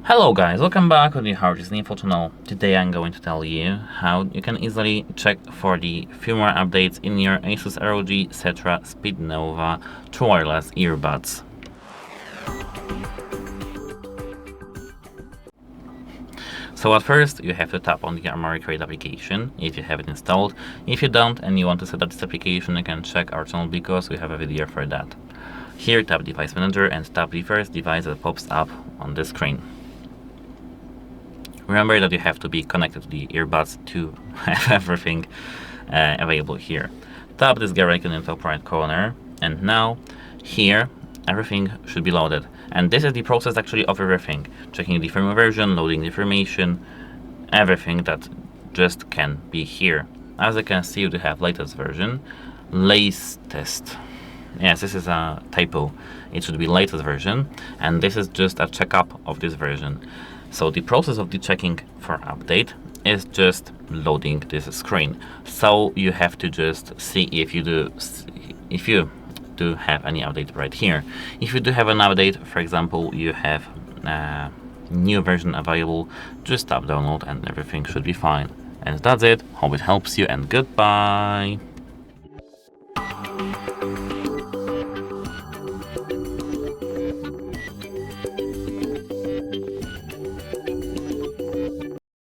Hello guys, welcome back to the HardReset.Info channel. Today I'm going to tell you how you can easily check for the firmware updates in your ASUS ROG Cetra SpeedNova true wireless earbuds. So at first you have to tap on the Armoury Crate application if you have it installed. If you don't and you want to set up this application, you can check our channel because we have a video for that. Here tap Device Manager and tap the first device that pops up on the screen. Remember that you have to be connected to the earbuds to have everything available here. Tap this gear icon in the top right corner, and now here everything should be loaded. And this is the process actually of everything. Checking the firmware version, loading the information, everything that just can be here. As you can see, you have latest version, latest. Yes, this is a typo. It should be latest version, and this is just a checkup of this version. So the process of the checking for update is just loading this screen. So you have to just see if you do have any update right here. If you do have an update, for example, you have a new version available, just tap download and everything should be fine. And that's it. Hope it helps you, and goodbye.